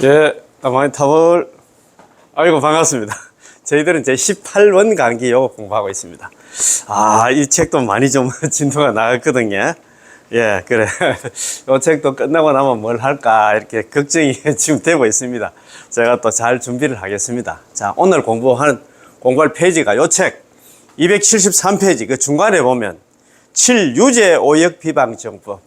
예, 많이 아이고, 반갑습니다. 저희들은 제 18원 강기 요거 공부하고 있습니다. 이 책도 많이 좀 진도가 나갔거든요. 예, 그래. 요 책도 끝나고 나면 뭘 할까, 이렇게 걱정이 지금 되고 있습니다. 제가 또 잘 준비를 하겠습니다. 자, 오늘 공부할 페이지가 요 책, 273페이지, 그 중간에 보면, 7유제 오역 비방 정법.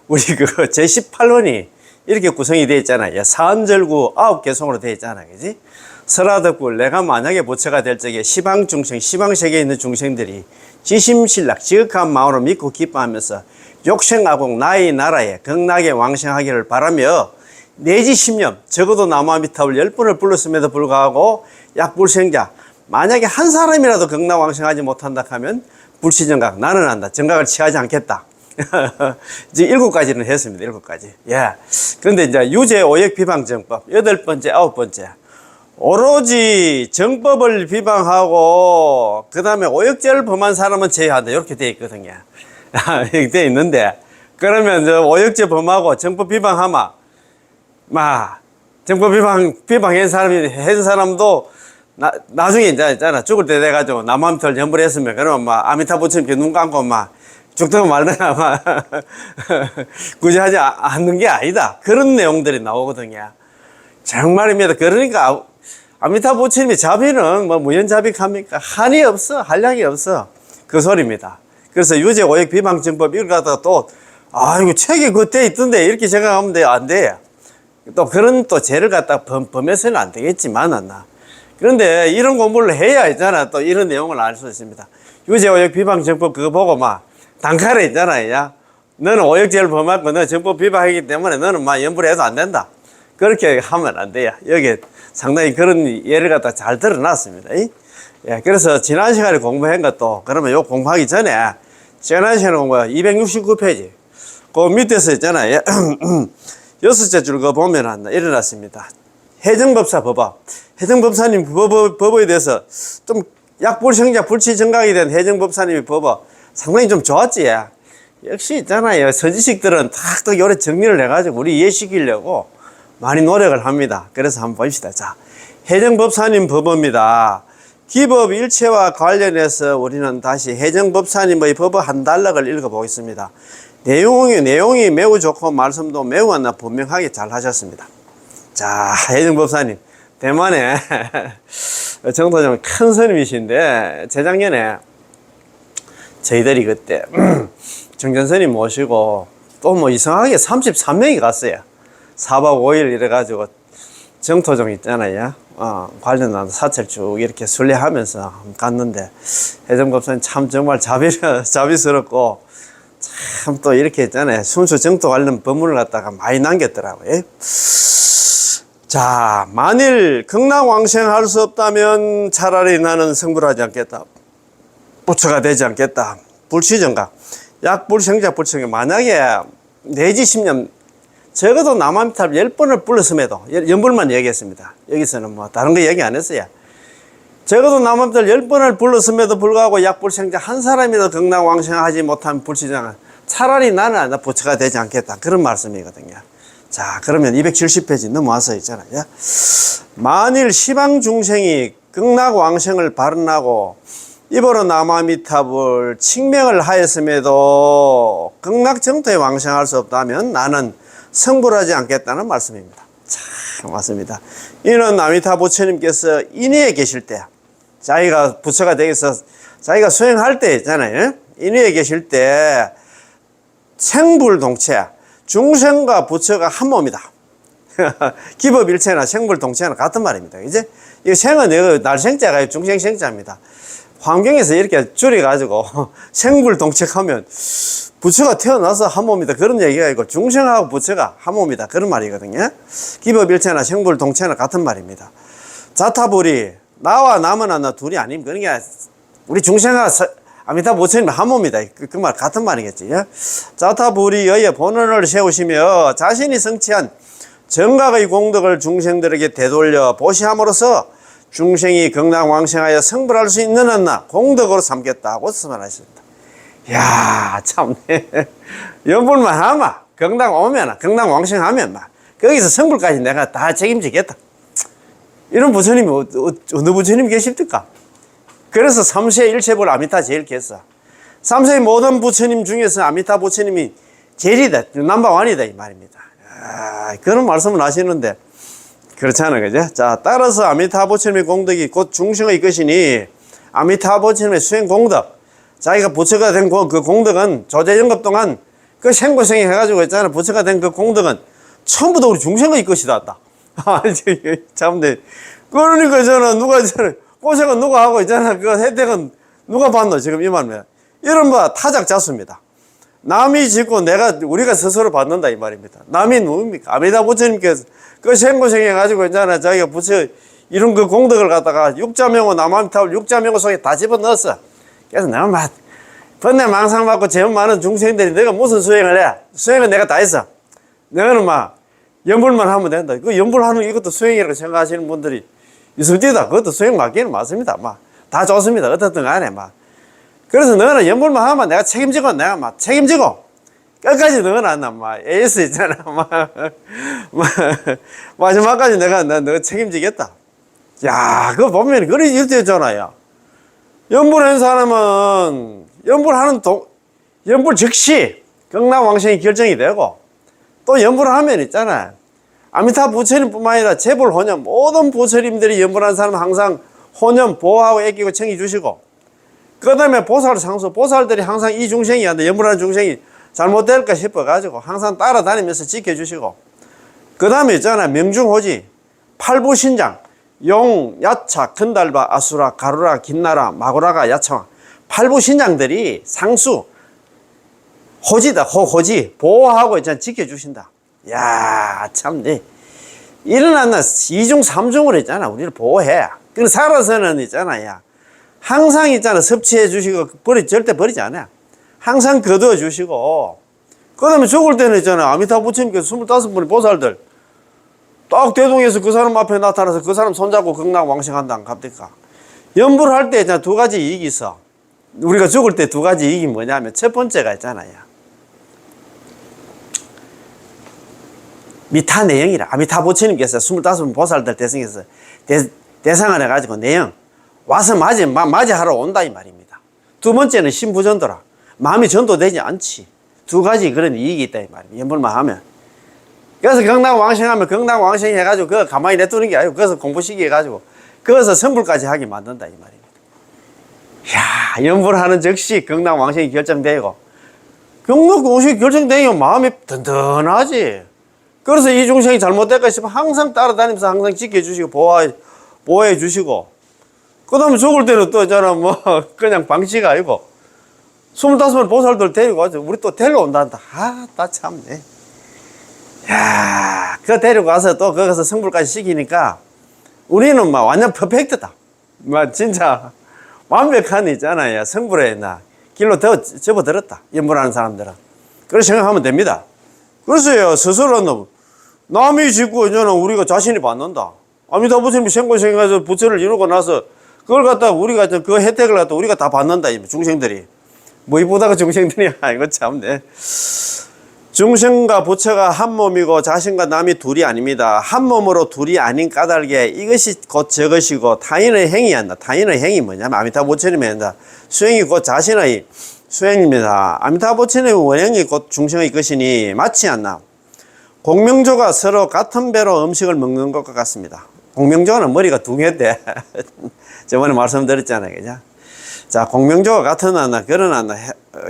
우리 제 18원이 이렇게 구성이 되어 있잖아요. 사언절구 9개송으로 되어 있잖아요. 그지? 설화덕불, 내가 만약에 부처가 될 적에 시방중생, 시방세계에 있는 중생들이 지심신락, 지극한 마음으로 믿고 기뻐하면서 욕생아공 나의 나라에 극락에 왕생하기를 바라며 내지심념, 적어도 나무아미타불 10번을 불렀음에도 불구하고 약불생자, 만약에 한 사람이라도 극락 왕생하지 못한다 하면 불시정각, 나는 한다. 정각을 취하지 않겠다. 이제 7가지는 했습니다. 7가지. 예. 그런데 이제 유제 오역 비방 정법 8번째, 9번째. 오로지 정법을 비방하고 그 다음에 오역죄를 범한 사람은 제외한다. 이렇게 되어 있거든요. 이렇게 되어 있는데 그러면 저 오역죄 범하고 정법 비방하마 정법 비방한 사람도 나중에 이제 있잖아. 죽을 때 돼가지고 나무아미타불 연불했으면 그러면 아미타 부처님께 눈 감고 죽든가 말든가 굳이 하지 않는 게 아니다. 그런 내용들이 나오거든요. 정말입니다. 그러니까 아미타 부처님의 자비는 무연자비합니까? 한이 없어. 한량이 없어. 그 소리입니다. 그래서 유제 오역 비방 정법 이걸 갖다가 또 이거 책이 그때 있던데 이렇게 생각하면 안 돼. 또 그런 또 죄를 갖다가 범해서는 안 되겠지만 그런데 이런 공부를 해야 있잖아. 또 이런 내용을 알 수 있습니다. 유제 오역 비방 정법 그거 보고 단칼에 있잖아요. 너는 오역죄를 범하고 너 정법 비방하기 때문에 너는 연불해도 안 된다. 그렇게 하면 안 돼요. 여기 상당히 그런 예를 갖다 잘 드러났습니다. 예, 그래서 지난 시간에 공부한 것도 그러면 요 공부하기 전에 지난 시간에 공부한 269페이지 그 밑에서 있잖아요. 6째 줄 거 보면 일어났습니다. 해정법사 법업. 해정법사님 법에 대해서 좀 약불생자 불치정각이 된 해정법사님의 법업 상당히 좀 좋았지. 역시 있잖아요. 서지식들은 탁 요래 정리를 해가지고 우리 이해시키려고 많이 노력을 합니다. 그래서 한번 봅시다. 자, 해정법사님 법입니다. 기법 일체와 관련해서 우리는 다시 해정법사님의 법의 한 단락을 읽어보겠습니다. 내용이 매우 좋고 말씀도 매우 분명하게 잘 하셨습니다. 자, 해정법사님 대만에 정도좀 큰 스님이신데 재작년에 저희들이 그때 정전스님 모시고 또 이상하게 33명이 갔어요. 4박 5일 이래가지고 정토종 있잖아요. 관련한 사찰 쭉 이렇게 순례하면서 갔는데 해정법사님 참 정말 자비스럽고 참 또 이렇게 있잖아요. 순수 정토 관련 법문을 갖다가 많이 남겼더라고요. 자, 만일 극락왕생할 수 없다면 차라리 나는 성불하지 않겠다. 부처가 되지 않겠다. 불시정각. 약불생자 불청각. 만약에 내지심념 적어도 나무아미타불 10번을 불렀음에도 연불만 얘기했습니다. 여기서는 다른 거 얘기 안 했어요. 적어도 나무아미타불 10번을 불렀음에도 불구하고 약불생자 한 사람이라도 극락왕생하지 못하면 불시정각. 차라리 나는 부처가 되지 않겠다. 그런 말씀이거든요. 자, 그러면 270페이지 넘어와서 있잖아요. 만일 시방중생이 극락왕생을 발언하고 입으로 나무아미타불 칭명을 하였음에도 극락정토에 왕생할 수 없다면 나는 성불하지 않겠다는 말씀입니다. 참 맞습니다. 이는 아미타 부처님께서 인위에 계실 때 자기가 부처가 되어서 자기가 수행할 때 있잖아요. 인위에 계실 때 생불동체 중생과 부처가 한 몸이다. 기법일체나 생불동체는 같은 말입니다. 이제 이 생은 날생자가 중생생자입니다. 환경에서 이렇게 줄여가지고 생불동체하면 부처가 태어나서 한 몸이다. 그런 얘기가 아니고 중생하고 부처가 한 몸이다. 그런 말이거든요. 기법일체나 생불동체는 같은 말입니다. 자타불이 나와 남은 하나 둘이 아닙니다. 그러니까 우리 중생하고 아미타 부처님 한 몸이다. 그 말 같은 말이겠지. 자타불이의 본원을 세우시며 자신이 성취한 정각의 공덕을 중생들에게 되돌려 보시함으로써 중생이 극락왕생하여 성불할 수 있는 한나 공덕으로 삼겠다고 말하셨습니다. 이야, 참네. 연불만 하면, 극락왕생하면 거기서 성불까지 내가 다 책임지겠다. 이런 부처님이 어느 부처님 계십니까? 그래서 삼세 일체불 아미타 제일 겠어. 삼세의 모든 부처님 중에서 아미타 부처님이 제일이다. 넘버원이다. 이 말입니다. 그런 말씀을 하시는데, 그렇잖아요. 그죠? 자, 따라서 아미타 부처님의 공덕이 곧 중생의 것이니, 아미타 부처님의 수행 공덕, 자기가 부처가 된 그 공덕은 조제연급 동안 그 생고생이 해가지고 있잖아. 부처가 된 그 공덕은 전부 다 우리 중생의 것이다. 참네. 그러니까 저는 누가 있잖아. 고생은 누가 하고 있잖아. 그 혜택은 누가 받노? 지금 이 말입니다. 이런 뭐 타작 잡습니다. 남이 짓고 우리가 스스로 받는다 이 말입니다. 남이 누굽니까? 아미타 부처님께서 그 생고생해가지고 있잖아. 자기가 부처 이런 그 공덕을 갖다가 육자명호 남아미타불 육자명호 속에 다 집어넣었어. 그래서 내가 막 번뇌 망상 받고 죄업 많은 중생들이 내가 무슨 수행을 해? 수행은 내가 다 했어. 너는 막 염불만 하면 된다. 그 염불하는 이것도 수행이라고 생각하시는 분들이 있습니다. 그것도 수행 맞기는 맞습니다. 막 다 좋습니다. 어떻든 간에 막. 그래서 너는 염불만 하면 내가 책임지고 내가 막 책임지고 끝까지 너는 막 AS 있잖아. 막 마지막까지 내가 너 책임지겠다. 야, 그거 보면 그리 일대잖아요. 염불한 사람은 염불 즉시 극락왕생이 결정이 되고 또 염불을 하면 있잖아요. 아미타 부처님뿐만 아니라 재불 혼연 모든 부처님들이 염불한 사람은 항상 혼연 보호하고 애끼고 챙겨주시고 그 다음에 보살 상수 보살들이 항상 이 중생이 한데 염불하는 중생이 잘못될까 싶어가지고 항상 따라다니면서 지켜주시고 그 다음에 있잖아요. 명중호지 팔부신장 용, 야차, 건달바, 아수라, 가루라, 긴나라, 마구라가, 야차 팔부신장들이 상수 호지다. 호지 보호하고 있잖아. 지켜주신다. 야, 참네. 일어났나 이중 삼중으로 있잖아. 우리를 보호해. 그래서 살아서는 있잖아. 야, 항상 있잖아. 섭취해 주시고 절대 버리지 않아. 항상 거두어 주시고 그 다음에 죽을 때는 있잖아. 아미타 부처님께서 25분의 보살들 딱 대동에서 그 사람 앞에 나타나서 그 사람 손잡고 극락 왕생한다 안 갑니까? 염불할 때 있잖아. 두 가지 이익이 있어. 우리가 죽을 때 두 가지 이익이 뭐냐면 첫 번째가 있잖아요. 미타 내영이라. 아미타 부처님께서 25분 보살들 대성에서 대상을 해가지고 내영 와서 맞이하러 온다 이 말입니다. 두 번째는 신부전도라. 마음이 전도되지 않지. 두 가지 그런 이익이 있다 이 말입니다. 염불만 하면. 그래서 극락왕생하면 극락왕생 해가지고 그거 가만히 냅두는 게 아니고 그래서 공부시키 해가지고 그래서 성불까지 하게 만든다 이 말입니다. 이야, 염불하는 즉시 극락왕생이 결정되고 극락왕생이 결정되면 마음이 든든하지. 그래서 이 중생이 잘못될까 싶으면 항상 따라다니면서 항상 지켜주시고 보호해 주시고 그 다음에 죽을 때는 또 있잖아 뭐 그냥 방치가 아니고 25번 보살들 데리고 와서 우리 또 데려온단다. 나 참네. 야, 그거 데리고 가서 또 거기서 성불까지 시키니까 우리는 막 완전 퍼펙트다. 막 진짜 완벽한 있잖아요. 성불에 나 길로 더 접어들었다. 염불하는 사람들은. 그렇게 생각하면 됩니다. 그래서요, 스스로는 남이 짓고 이제는 우리가 자신이 받는다. 아미타 부처님이 생고생해서 부처를 이루고 나서 그걸 갖다가 우리가 그 혜택을 갖다 우리가 다 받는다. 중생들이. 뭐 이보다가 중생들이 이거 참네. 중생과 부처가 한 몸이고 자신과 남이 둘이 아닙니다. 한 몸으로 둘이 아닌 까닭에 이것이 곧 저것이고 타인의 행위 한다. 타인의 행위 뭐냐면 아미타 부처님의 한다. 수행이 곧 자신의 수행입니다. 아미타 부처님의 원행이 곧 중생의 것이니 맞지 않나. 공명조가 서로 같은 배로 음식을 먹는 것과 같습니다. 공명조는 머리가 둥했대. 저번에 말씀드렸잖아요. 그죠? 자, 공명조가 같은 하나, 그런 하나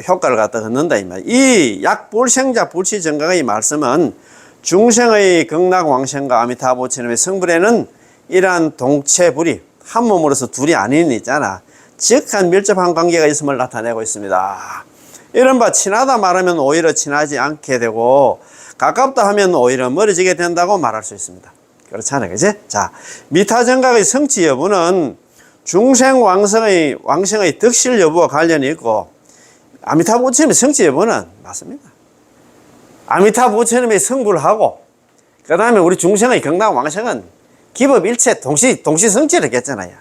효과를 갖다 얻는다. 이 약불생자 불시정각의 말씀은 중생의 극락왕생과 아미타 부처님의 성불에는 이러한 동체불이 한 몸으로서 둘이 아닌 있잖아. 지극한 밀접한 관계가 있음을 나타내고 있습니다. 이른바 친하다 말하면 오히려 친하지 않게 되고 가깝다 하면 오히려 멀어지게 된다고 말할 수 있습니다. 그렇잖아요. 그지? 자, 미타정각의 성취 여부는 중생 왕생의 덕실 여부와 관련이 있고 아미타 부처님의 성취 여부는 맞습니다. 아미타 부처님의 성불을 하고 그 다음에 우리 중생의 극락 왕생은 기법일체 동시 성취를 했잖아요.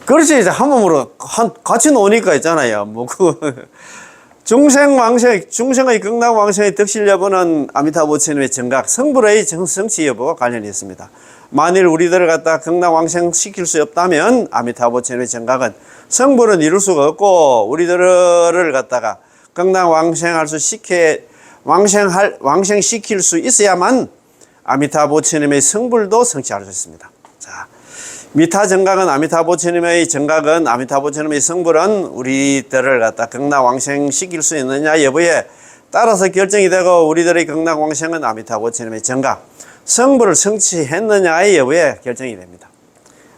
그렇지. 이제 한 몸으로 같이 노니까 있잖아요. 뭐 중생의 극락왕생의 덕실 여부는 아미타부 부처님의 정각, 성불의 성취 여부와 관련이 있습니다. 만일 우리들을 갖다 극락왕생 시킬 수 없다면 아미타부 부처님의 정각은 성불은 이룰 수가 없고, 우리들을 갖다가 왕생시킬 수 있어야만 아미타부 부처님의 성불도 성취할 수 있습니다. 자, 미타 정각은 아미타부 부처님의 정각은 아미타부 부처님의 성불은 우리들을 갖다 극락왕생시킬 수 있느냐 여부에 따라서 결정이 되고, 우리들의 극락왕생은 아미타부 부처님의 정각, 성불을 성취했느냐의 여부에 결정이 됩니다.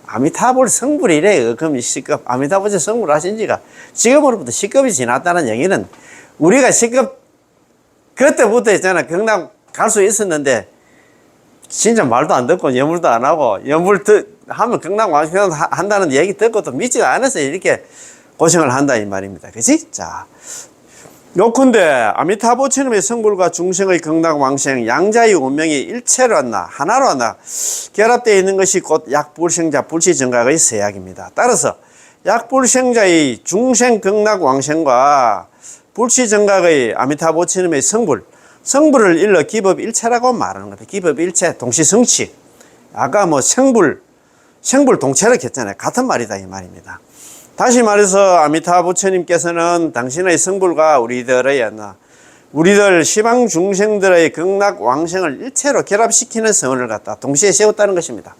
아미타불 성불이래. 그럼 시급 아미타부 부처님 성불 하신 지가 지금으로부터 시급이 지났다는 얘기는, 우리가 시급 그때부터 있잖아 극락 갈 수 있었는데 진짜 말도 안 듣고 염불도 안 하고, 염불 하면 극락왕생 한다는 얘기 듣고 또 믿지도 않아서 이렇게 고생을 한다 이 말입니다. 그치? 자, 요컨대 아미타부 부처님의 성불과 중생의 극락왕생 양자의 운명이 일체로 왔나 하나로 왔나 결합되어 있는 것이 곧 약불생자 불시정각의 세약입니다. 따라서 약불생자의 중생 극락왕생과 불시정각의 아미타부 부처님의 성불을 일러 기법일체라고 말하는 겁니다. 기법일체, 동시성취. 아까 뭐 생불 동체를 했잖아요. 같은 말이다 이 말입니다. 다시 말해서 아미타부 부처님께서는 당신의 성불과 우리들 시방 중생들의 극락 왕생을 일체로 결합시키는 성원을 갖다 동시에 세웠다는 것입니다.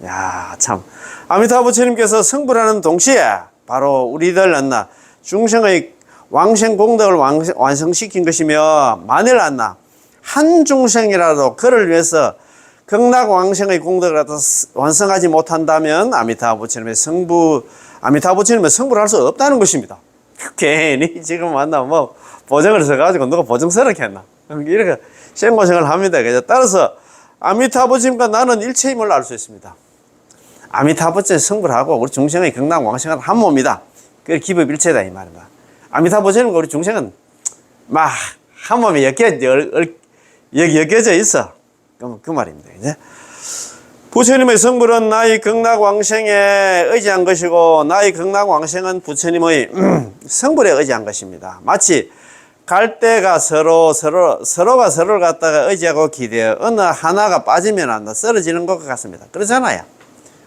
야, 참. 아미타부 부처님께서 성불하는 동시에 바로 우리들 중생의 왕생 공덕을 완성시킨 것이며, 만일 한 중생이라도 그를 위해서 극락 왕생의 공덕을 완성하지 못한다면 아미타부 부처님의 성불할 수 없다는 것입니다. 괜히 지금 뭐 보정을 써가지고 누가 보정서럽게 했나? 이렇게 생고생을 합니다. 그래서 따라서 아미타부 부처님과 나는 일체임을 알 수 있습니다. 아미타부 부처님 성불하고 우리 중생의 극락 왕생은 한 몸이다. 그게 기법일체다 이 말입니다. 아미타부 부처님과 우리 중생은 막 한 몸에 엮여져 있어. 그 말입니다. 이제 부처님의 성불은 나의 극락왕생에 의지한 것이고, 나의 극락왕생은 부처님의 성불에 의지한 것입니다. 마치 갈대가 서로가 서로를 갖다가 의지하고 기대어 어느 하나가 빠지면 쓰러지는 것 같습니다. 그렇잖아요.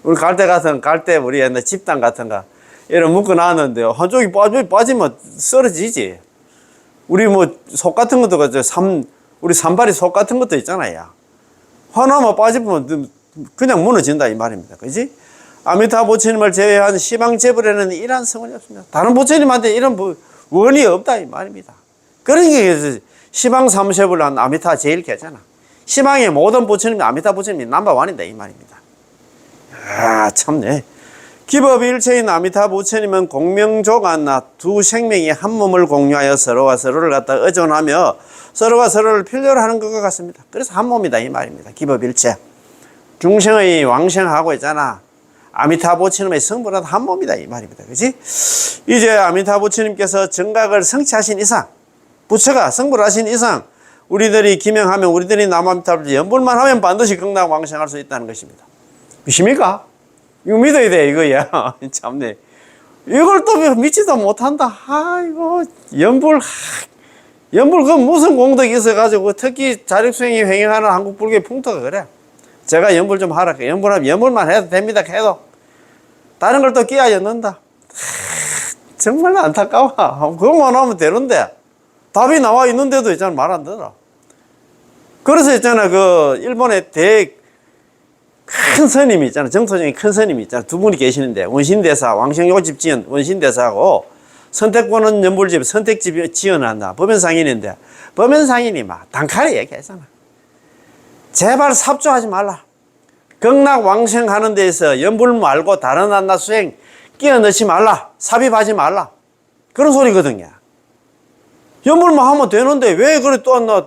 우리 갈대 우리 옛날 집단 같은 거 이런 묶어 놨는데 한쪽이 빠지면 쓰러지지. 우리 뭐 속 같은 것도 우리 산발이 속 같은 것도 있잖아요. 하나만 빠지면 그냥 무너진다 이 말입니다. 그지? 아미타부 부처님을 제외한 시방 재벌에는 이러한 성원이 없습니다. 다른 부처님한테 이런 원이 없다 이 말입니다. 그러니까 시방 삼세불 한 아미타 제일 괜찮아. 시방의 모든 부처님이 아미타부 부처님이 넘버원인다 이 말입니다. 아, 참네. 기법일체인 아미타부 부처님은 공명조가 두 생명이 한 몸을 공유하여 서로가 서로를 갖다 의존하며 서로가 서로를 필요로 하는 것과 같습니다. 그래서 한 몸이다 이 말입니다. 기법일체. 중생의 왕생하고 있잖아. 아미타부 부처님의 성불은 한 몸이다 이 말입니다. 그렇지? 이제 아미타부 부처님께서 정각을 성취하신 이상, 부처가 성불하신 이상, 우리들이 기명하면 우리들이 남아미타부 연불만 하면 반드시 극락 왕생할 수 있다는 것입니다. 믿습니까? 이거 믿어야 돼 이거야. 참네. 이걸 또 믿지도 못한다. 아이고 연불 그 무슨 공덕이 있어가지고 특히 자력수행이 횡행하는 한국 불교의 풍토가 그래. 제가 연불 좀 하라. 연불만 해도 됩니다. 해도 다른 걸 또 끼어야 넣는다. 정말 안타까워. 그것만 하면 되는데 답이 나와 있는데도 있잖아 말 안 들어. 그래서 있잖아 그 일본의 큰 스님이 있잖아. 정토적인 큰 스님이 있잖아. 두 분이 계시는데 원신대사 왕생요집 지은 원신대사하고 선택권은 연불집 선택집 지어놨나 법연상인인데 법연상인이 막 단칼에 얘기하잖아. 제발 삽조하지 말라. 극락 왕생하는 데에서 연불 말고 다른 한나 수행 끼어 넣지 말라. 삽입하지 말라. 그런 소리거든요. 연불만 하면 되는데 왜 그래 또 안 나?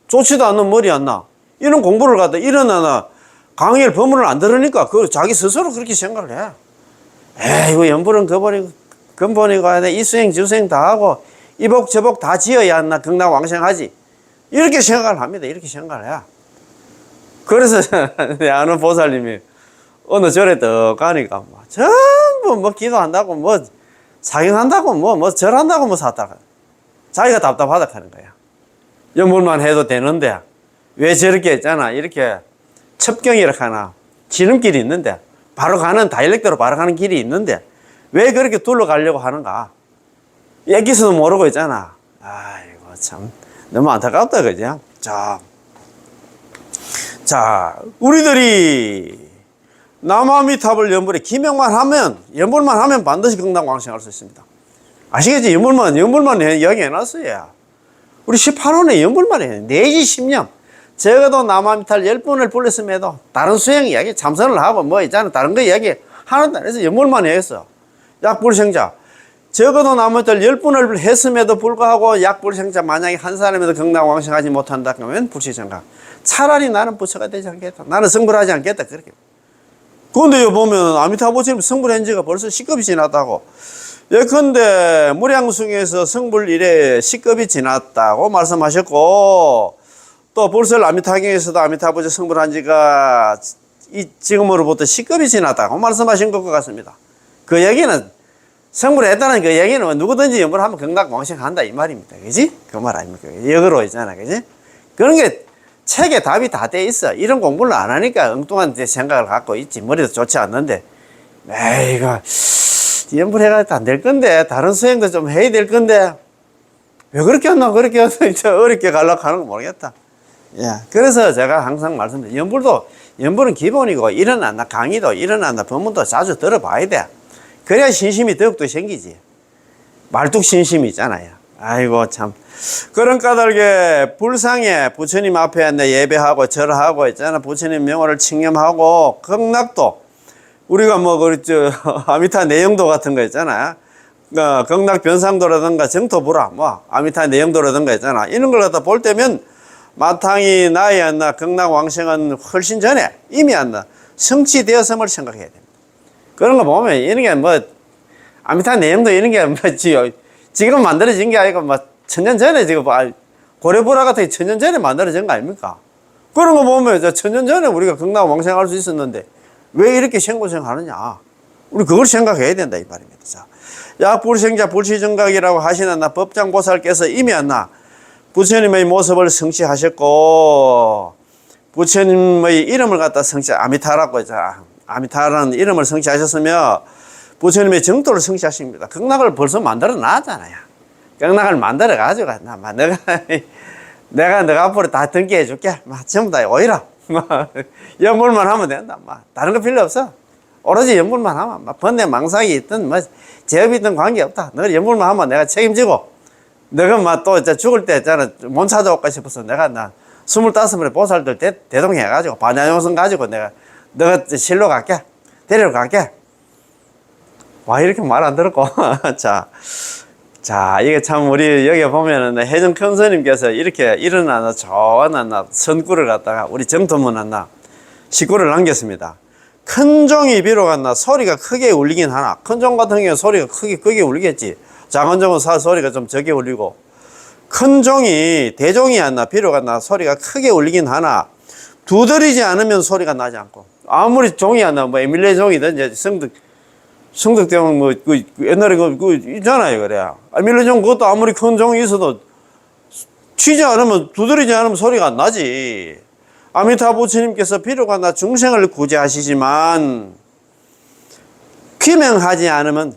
좋지도 않는 머리 안 나? 이런 공부를 갖다 일어나나 강의를 법문을 안 들으니까 그 자기 스스로 그렇게 생각을 해. 에이, 연불은 근본이고 이 수행 저수행 다 하고 이복 저복 다 지어야 한나 극락 왕생하지. 이렇게 생각을 합니다. 이렇게 생각을 해. 그래서 내 아는 보살님이 어느 절에 또 가니까 전부 기도한다고 사경한다고 절한다고 샀다가 자기가 답답하다 하는 거야. 연불만 해도 되는데 왜 저렇게 했잖아. 이렇게 첩경이라 하나 지름길이 있는데 바로 가는 다이렉트로 바로 가는 길이 있는데 왜 그렇게 둘러가려고 하는가. 얘기서도 모르고 있잖아. 아이고 참 너무 안타깝다 그죠. 자 우리들이 남아미탑을 연불에 기명만 하면 연불만 하면 반드시 극락왕생할 수 있습니다. 아시겠지? 연불만 이야기해놨어요. 우리 18호는 연불만 해. 내지 10년 적어도 남아미탈 10번을 불렀음에도 다른 수행 이야기 참선을 하고 뭐 있잖아 다른 거 이야기 하나도 안 해서 연불만 했어. 약불생자 적어도 남아미탈 10번을 했음에도 불구하고 약불생자 만약에 한 사람에도 극락왕생하지 못한다 그러면 불시정각. 차라리 나는 부처가 되지 않겠다. 나는 성불하지 않겠다. 그렇게. 그런데 보면 아미타부처님 성불한 지가 벌써 10급이 지났다고. 예컨대 무량숭에서 성불 이래 10급이 지났다고 말씀하셨고 또 벌써 아미타경에서도 아미타부처 성불한 지가 지금으로부터 10급이 지났다고 말씀하신 것 같습니다. 그 얘기는 성불했다는 그 얘기는 누구든지 연불하면 극락왕생한다 이 말입니다. 그지? 그 말 아닙니까? 역으로 있잖아. 그지? 그런 게 책에 답이 다 돼 있어. 이런 공부를 안 하니까 엉뚱한 생각을 갖고 있지. 머리도 좋지 않는데. 이거 연불해가지고 안 될 건데 다른 수행도 좀 해야 될 건데 왜 그렇게 했나 그렇게 해서 어렵게 가려고 하는 거 모르겠다. 그래서 제가 항상 말씀드려요. 연불은 기본이고 일어난다 강의도 일어난다 법문도 자주 들어봐야 돼. 그래야 신심이 더욱더 생기지. 말뚝 신심이 있잖아요. 아이고 참 그런 까닭에 불상에 부처님 앞에 예배하고 절하고 있잖아. 부처님 명호를 칭념하고 극락도 우리가 뭐 그랬죠 아미타 내영도 같은 거 있잖아. 극락 변상도라든가 정토불화 뭐 아미타 내영도라든가 있잖아. 이런 걸 갖다 볼 때면 마땅히 나의 안나 극락 왕생은 훨씬 전에 이미 안나 성취되었음을 생각해야 됩니다. 그런 거 보면 이런 게 뭐 아미타 내영도 이런 게 뭐 지금 만들어진 게 아니고 뭐 천년 전에 지금 고려불화 같은 게 천년 전에 만들어진 거 아닙니까? 그런 거 보면 천년 전에 우리가 극락 왕생할 수 있었는데 왜 이렇게 생고생 하느냐? 우리 그걸 생각해야 된다 이 말입니다. 자, 약불생자 불시정각이라고 하시는 나 법장보살께서 이미 안나 부처님의 모습을 성취하셨고 부처님의 이름을 갖다 아미타라고 했잖아. 아미타라는 이름을 성취하셨으며 부처님의 정도를 성취하십니다. 극락을 벌써 만들어 놨잖아요. 극락을 만들어 가지고 내가 너 앞으로 다 등기 해줄게. 전부 다 오히려 연불만 하면 된다. 다른 거 필요 없어. 오로지 연불만 하면 번뇌 망상이 있든 제업이 있든 관계없다. 너 연불만 하면 내가 책임지고 너가 또 죽을 때 있잖아 못 찾아올까 싶어서 내가 25번의 보살들 대동해가지고 반야용성 가지고 너가 실로 갈게. 데리러 갈게. 와 이렇게 말 안 들었고 자 이게 참 우리 여기 보면은 해정 큰 스님께서 이렇게 일어나나 좋아나 선구를 갖다가 우리 정토문 하나 식구를 남겼습니다. 큰 종이 비록 하나 소리가 크게 울리긴 하나 큰 종 같은 경우는 소리가 크게 울리겠지. 작은 종은 소리가 좀 적게 울리고 큰 종이 대종이 하나 비록 하나 소리가 크게 울리긴 하나 두드리지 않으면 소리가 나지 않고 아무리 종이 하나 뭐 에밀레 종이든 성덕대왕 옛날에 있잖아요. 그래. 밀레종 그것도 아무리 큰 종이 있어도 치지 않으면 두드리지 않으면 소리가 안 나지. 아미타 부처님께서 비록 나 중생을 구제하시지만 귀명하지 않으면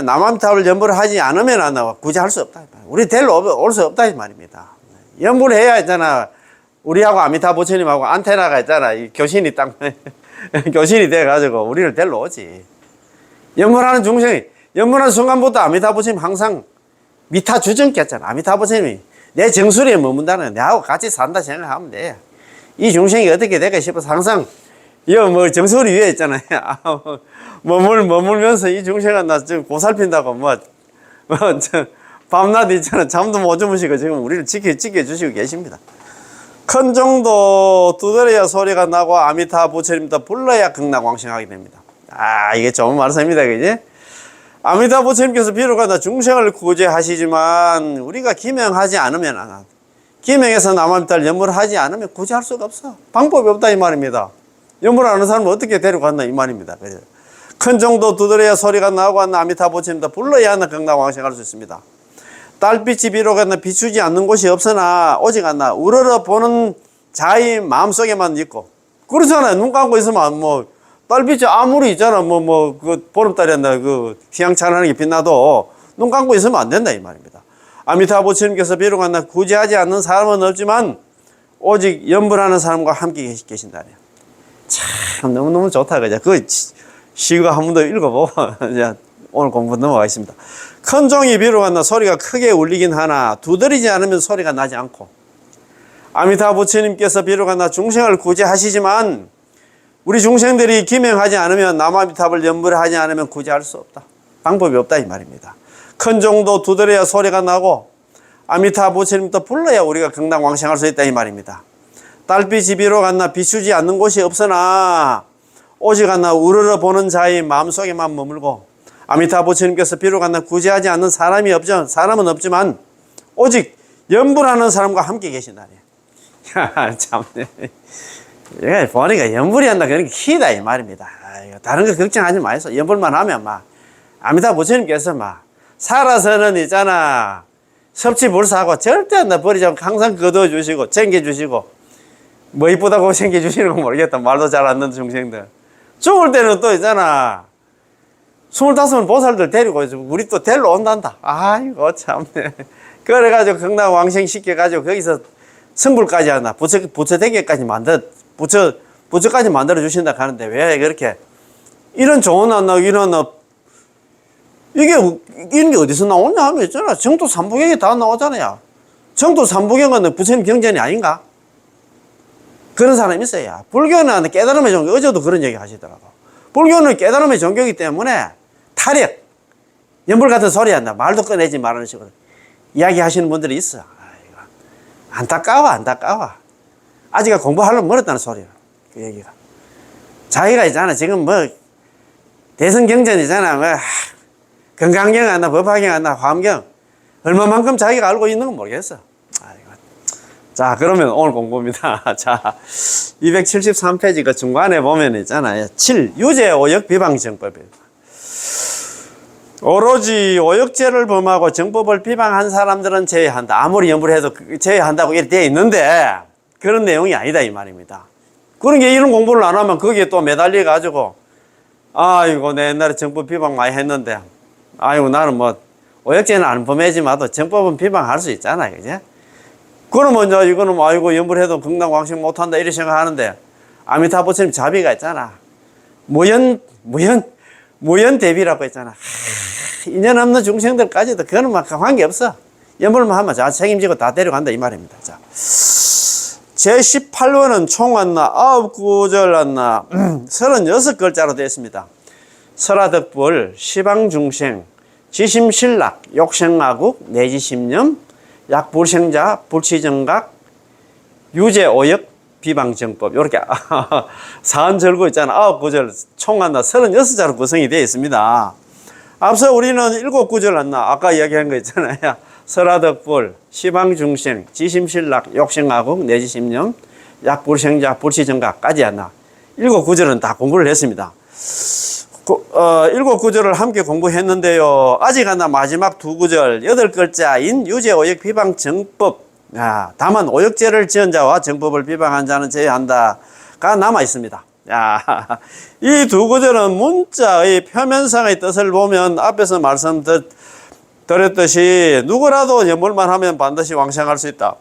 남아미타를 연불을 하지 않으면 안 나와 구제할 수 없다. 우리 데리러 올 수 없다 이 말입니다. 연불을 해야 했잖아. 우리하고 아미타 부처님하고 안테나가 있잖아. 이 교신이 딱 교신이 돼가지고 우리를 데리러 오지. 연불하는 중생이 연불하는 순간부터 아미타 부처님 항상 미타 주정겠잖아. 아미타 부처님이 내 정수리에 머문다는 내하고 같이 산다 생각하면 돼. 이 중생이 어떻게 될까 싶어서 항상 뭐 정수리 위에 있잖아요. 머물면서 이 중생은 나 지금 고살핀다고 밤낮 있잖아. 잠도 못 주무시고 지금 우리를 지켜주시고 계십니다. 큰 정도 두드려야 소리가 나고 아미타 부처님도 불러야 극락왕생하게 됩니다. 이게 좋은 말씀입니다. 그지? 아미타 부처님께서 비록 중생을 구제하시지만 우리가 기명하지 않으면 기명해서 남아미타를 연불하지 않으면 구제할 수가 없어. 방법이 없다 이 말입니다. 연불하는 사람은 어떻게 데려갔나 이 말입니다. 그래서 큰 정도 두드려야 소리가 나고 아미타 부처님도 불러야 극락왕생할 수 있습니다. 달빛이 비록 비추지 않는 곳이 없으나 오직 하나 우러러 보는 자의 마음속에만 있고. 그렇잖아요. 눈 감고 있으면 뭐 달빛이 아무리 있잖아 그 보름달이었나 그 휘황찬란하게 빛나도 눈 감고 있으면 안 된다 이 말입니다. 아미타부 부처님께서 비록 구제하지 않는 사람은 없지만 오직 염불하는 사람과 함께 계신다. 참 너무너무 좋다 그죠. 그 시가 한 번 더 읽어보고 이제 오늘 공부 넘어가겠습니다. 큰 종이 비록 소리가 크게 울리긴 하나 두드리지 않으면 소리가 나지 않고. 아미타부 부처님께서 비록 중생을 구제하시지만 우리 중생들이 기명하지 않으면 남아미탑을 염불하지 않으면 구제할 수 없다. 방법이 없다 이 말입니다. 큰 종도 두드려야 소리가 나고 아미타부 부처님도 불러야 우리가 경당왕생할 수 있다 이 말입니다. 달빛이 비록 비추지 않는 곳이 없으나 오직 우러러 보는 자의 마음속에만 머물고 아미타부 부처님께서 비록 구제하지 않는 사람은 없지만 오직 염불하는 사람과 함께 계신다니. 참네. 예, 보니까 염불이 한다 그런 게 키다 이 말입니다. 다른 거 걱정하지 마세요. 염불만 하면 아미타부 부처님께서 살아서는 있잖아 섭취불사하고 절대 버리지 않고 항상 거둬주시고 챙겨주시고 뭐 이쁘다고 챙겨주시는 건 모르겠다. 말도 잘 안 듣는 중생들. 죽을 때는 또 있잖아 25은 보살들 데리고 우리 또 데리러 온단다. 아이고 참네. 그래가지고 경당왕생 시켜가지고 거기서 성불까지 하나 부처대계까지 부처까지 만들어 주신다 하는데 왜 그렇게 이런 좋은 이런 이런 게 어디서 나오냐 하면 있잖아 정도 삼부경에 다 나오잖아요. 정도 삼부경은 부처님 경전이 아닌가? 그런 사람이 있어요. 불교는 깨달음의 종교, 어제도 그런 얘기 하시더라고. 불교는 깨달음의 종교이기 때문에 타력, 연불 같은 소리 한다. 말도 꺼내지 말하는 식으로 이야기 하시는 분들이 있어. 아이고, 안타까워. 아직 공부하려면 멀었다는 소리야. 그 얘기가. 자기가 있잖아. 지금 대성경전이잖아. 건강경 하나, 법화경 하나, 화엄경. 얼마만큼 자기가 알고 있는 건 모르겠어. 아이고. 자, 그러면 오늘 공부입니다. 자, 273페이지 그 중간에 보면 있잖아요. 7. 유죄, 오역, 비방, 정법입니다. 오로지 오역죄를 범하고 정법을 비방한 사람들은 제외한다. 아무리 연불해도 제외한다고 이렇게 되어 있는데 그런 내용이 아니다 이 말입니다. 그런 게 이런 공부를 안 하면 거기에 또 매달려 가지고 아이고 내 옛날에 정법 비방 많이 했는데 아이고 나는 오역죄는 안 범하지만도 정법은 비방할 수 있잖아요. 그죠? 그러면 이제 이거는 아이고 연불해도 경당왕생 못한다 이렇게 생각하는데 아미타부 부처님 자비가 있잖아. 무연대비라고 했잖아. 인연 없는 중생들까지도 그거는 관계없어. 연불만 하면 자 책임지고 다 데려간다 이 말입니다. 자, 제18원은 총 왔나 9구절 왔나 36글자로 되어 있습니다. 설화덕불, 시방중생, 지심신락, 욕생아국, 내지심념, 약불생자, 불치정각, 유죄오역, 비방정법 이렇게 사안절구 있잖아. 9구절 총 왔나 36자로 구성이 되어 있습니다. 앞서 우리는 7구절 왔나 아까 이야기한 거 있잖아요. 설화덕불, 시방중생, 지심신락, 욕생아국, 내지심념, 약불생자, 불치정각까지 왔나 7구절은 다 공부를 했습니다. 7구절을 함께 공부했는데요. 아직 하나 마지막 2구절 8글자인 유죄오역 비방정법 다만 오역죄를 지은 자와 정법을 비방한 자는 제외한다가 남아 있습니다. 이 2구절은 문자의 표면상의 뜻을 보면 앞에서 말씀드렸듯이 누구라도 연불만 하면 반드시 왕생할 수 있다.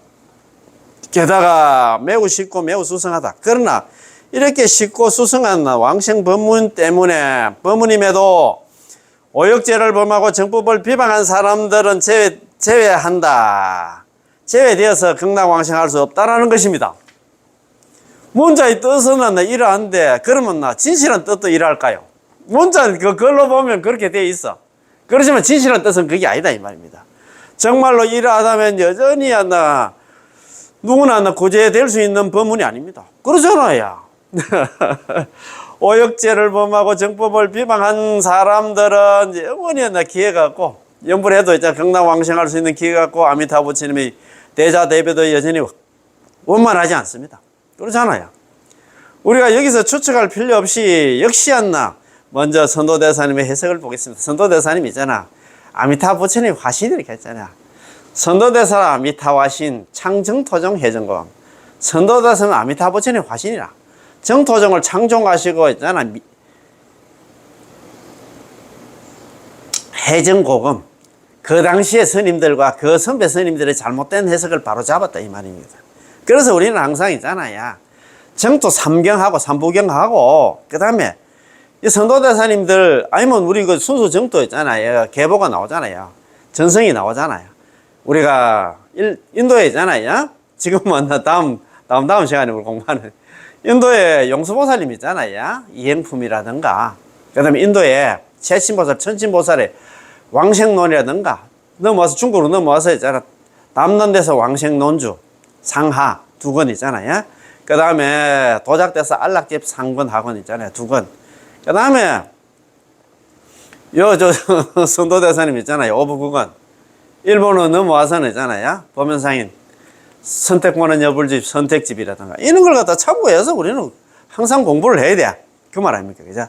게다가 매우 쉽고 매우 수승하다. 그러나 이렇게 쉽고 수승한 왕생 법문 때문에 법문임에도 오역죄를 범하고 정법을 비방한 사람들은 제외한다. 제외되어서 경당왕생할 수 없다라는 것입니다. 문자의 뜻은 이러한데 그러면 진실한 뜻도 이러할까요? 문자 그걸로 보면 그렇게 되어 있어. 그렇지만 진실한 뜻은 그게 아니다 이 말입니다. 정말로 이러하다면 여전히 누구나 구제될 수 있는 법문이 아닙니다. 그러잖아요. 오역죄를 범하고 정법을 비방한 사람들은 영원히 기회가 없고 연불해도 이제 경당왕생할 수 있는 기회가 없고 아미타부 부처님이 대자대배도 여전히 원만하지 않습니다. 그렇잖아요. 우리가 여기서 추측할 필요 없이 역시 먼저 선도대사님의 해석을 보겠습니다. 선도대사님 있잖아. 아미타부 부처님 화신 이렇게 했잖아. 선도대사라 아미타화신 창정토종 해정검. 선도대사는 아미타부처님 화신이라. 정토종을 창종하시고 있잖아. 해정고금. 그 당시에 스님들과 그 선배 스님들의 잘못된 해석을 바로 잡았다 이 말입니다. 그래서 우리는 항상 있잖아요. 정토 삼경하고 삼부경하고 그 다음에 이 선도대사님들 아니면 우리 그 순수 정토 있잖아요. 계보가 나오잖아요. 전성이 나오잖아요. 우리가 인도에 있잖아요. 지금은 다음 시간에 우리 공부하는 인도에 용수보살님 있잖아요. 이행품이라든가 그 다음에 인도에 채신보살, 천신보살의 왕생론이라든가 넘어와서 중국으로 넘어와서 있잖아. 남는데서 왕생론주 상하 2권 있잖아요. 그 다음에 도작돼서 안락집 상권 학원 있잖아요. 2권. 그 다음에 선도대사님 있잖아요. 오부 9권. 일본으로 넘어와서는 있잖아요. 보면상인 선택권은 여불집 선택집이라든가 이런 걸 갖다 참고해서 우리는 항상 공부를 해야 돼. 그 말 아닙니까? 그죠?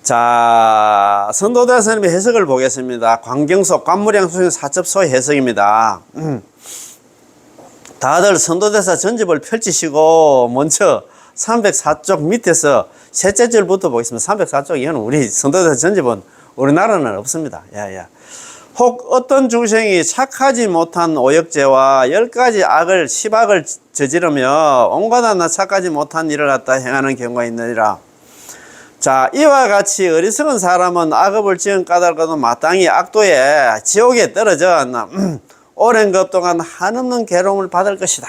자, 선도대사님의 해석을 보겠습니다. 광경소 관무량수행 사첩소의 해석입니다. 다들 선도대사 전집을 펼치시고 먼저 304쪽 밑에서 셋째 줄부터 보겠습니다. 304쪽 이거는 우리 선도대사 전집은 우리나라는 없습니다. 야야. 혹 어떤 중생이 착하지 못한 오역죄와 10가지 악을 시박을 저지르며 온갖 하나 착하지 못한 일을 갖다 행하는 경우가 있느니라. 자, 이와 같이 어리석은 사람은 악업을 지은 까닭으로 마땅히 악도에 지옥에 떨어져 오랜 것 동안 한없는 괴로움을 받을 것이다.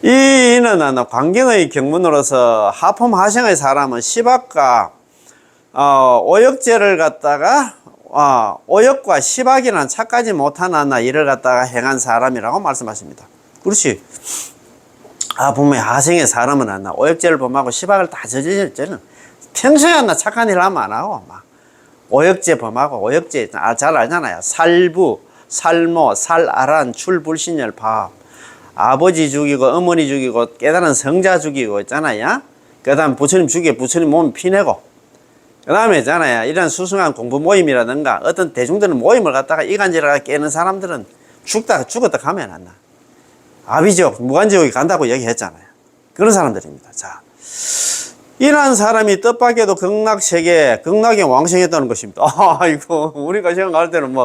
이는 광경의 경문으로서 하품 하생의 사람은 시박과 오역죄를 갖다가 오역과 시박이라는 착하지 못한 일을 갖다가 행한 사람이라고 말씀하십니다. 그렇지. 분명히 하생의 사람은 오역죄를 범하고 시박을 다 저질 때는 평소에 착한 일 하면 안 하고 막 오역죄 범하고 오역죄 잘 알잖아요. 살부, 살모, 살아란, 출불신열, 밥. 아버지 죽이고 어머니 죽이고 깨달은 성자 죽이고 있잖아요. 그 다음 부처님 죽이고 부처님 몸 피내고 그 다음에 있잖아요. 이런 수승한 공부 모임이라든가 어떤 대중들은 모임을 갖다가 이간질하가 깨는 사람들은 죽었다 가면 안 나. 아비지옥, 무간지옥에 간다고 얘기했잖아요. 그런 사람들입니다. 자, 이러한 사람이 뜻밖에도 극락세계, 극락에 왕생했다는 것입니다. 이거 우리가 생각할 때는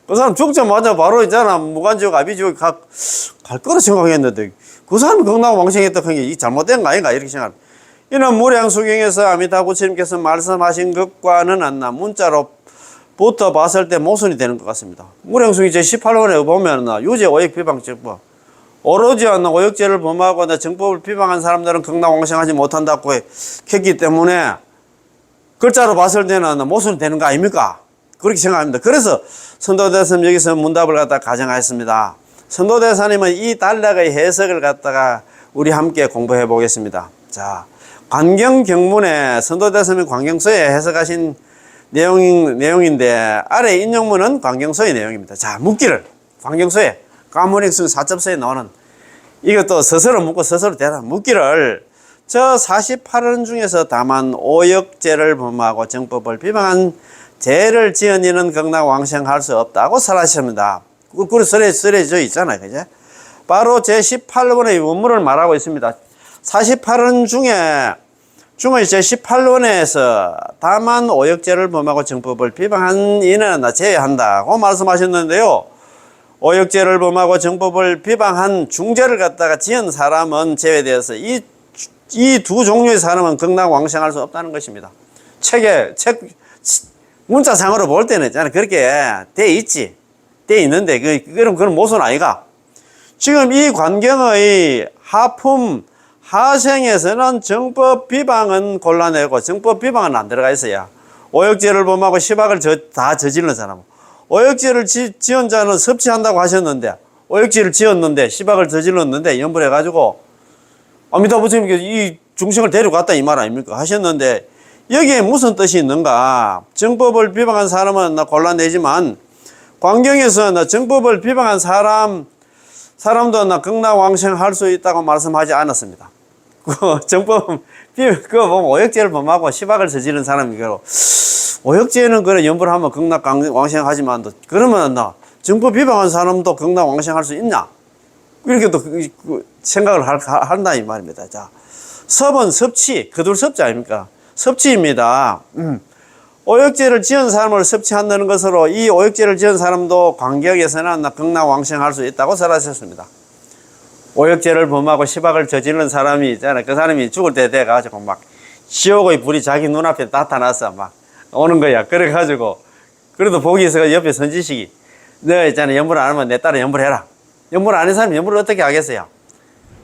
그 사람 죽자마자 바로 있잖아. 무간지옥, 아비지옥 갈 거라 생각했는데 그 사람이 극락 왕생했다 한 게 잘못된 거 아닌가 이렇게 생각합니다. 이는 무량수경에서 아미타 부처님께서 말씀하신 것과는 문자로부터 봤을 때 모순이 되는 것 같습니다. 무량수경 제18원에 보면 유죄 오역 비방 정법 오로지 오역죄를 범하고 정법을 비방한 사람들은 극락왕생하지 못한다고 했기 때문에 글자로 봤을 때는 모순이 되는 거 아닙니까? 그렇게 생각합니다. 그래서 선도대사님 여기서 문답을 갖다 가정하였습니다. 선도대사님은 이 단락의 해석을 갖다가 우리 함께 공부해 보겠습니다. 자, 관경경문에 선도대사님 관경서에 해석하신 내용인데 아래 인용문은 관경서의 내용입니다. 자, 묻기를 관경서에 가문익승 사첩서에 나오는 이것도 스스로 묻고 스스로 대답 묻기를 저 48원 중에서 다만 오역죄를 범하고 정법을 비방한 죄를 지은 이는 극락왕생할 수 없다고 설하십니다. 그걸 쓰레져 있잖아요. 그죠? 바로 제18원의 원문을 말하고 있습니다. 48원 중에 제18원에서 다만 오역죄를 범하고 정법을 비방한 이는 제외한다고 말씀하셨는데요. 오역죄를 범하고 정법을 비방한 중죄를 갖다가 지은 사람은 제외되어서 이 두 종류의 사람은 극락왕생할 수 없다는 것입니다. 책 문자상으로 볼 때는 있잖아요. 그렇게 돼 있는데 그건 모순 아이가. 지금 이 관경의 하품 하생에서는 정법 비방은 골라내고 정법 비방은 안 들어가 있어요. 오역죄를 범하고 시박을 다 저지른 사람. 오역죄를 지은 자는 섭취한다고 하셨는데 오역죄를 지었는데 시박을 저질렀는데 염불해가지고 아미타 부처님께서 이 중생을 데려갔다 이 말 아닙니까? 하셨는데 여기에 무슨 뜻이 있는가? 정법을 비방한 사람은 곤란되지만 광경에서 정법을 비방한 사람도 극락왕생할 수 있다고 말씀하지 않았습니다. 정법 보면 오역죄를 범하고 시박을 저지른 사람이고 오역죄는 그래 염불하면 극락왕생하지만 그러면 정부 비방한 사람도 극락왕생할 수 있냐? 이렇게 또 생각을 한다 이 말입니다. 자, 섭은 섭치, 거둘 섭지 아닙니까? 섭치입니다. 오역죄를 지은 사람을 섭치한다는 것으로 이 오역죄를 지은 사람도 관계역에서는 극락왕생할 수 있다고 설하셨습니다. 오역죄를 범하고 시박을 저지르는 사람이 있잖아요. 그 사람이 죽을 때 돼가지고 막 지옥의 불이 자기 눈앞에 나타나서 막 오는 거야. 그래가지고 그래도 복이 있어서 옆에 선지식이 너 있잖아 연불 안 하면 내 딸을 연불해라. 연불 안 한 사람이 연불을 어떻게 하겠어요?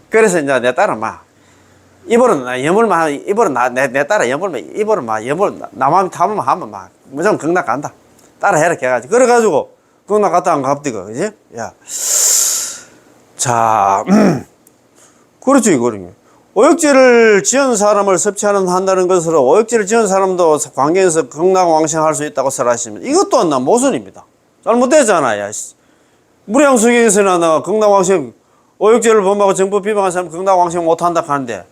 그래서 이제 내 딸은 막 이불은 연불만 이불은 내 딸은 연불만 이불은 막 연불 나만 타면 하면 막 무조건 극락 간다. 따라 해라 해가지고 그래가지고 극락 갔다 안 갑디가 그지? 야, 자, 그렇죠 이거는. 오역죄를 지은 사람을 한다는 것으로 오역죄를 지은 사람도 관계에서 극락왕생할 수 있다고 설하시면 이것도 모순입니다. 잘못되잖아요. 무량수경에서는 극락왕생 오역죄를 범하고 정부 비방한 사람 극락왕생 못한다 하는데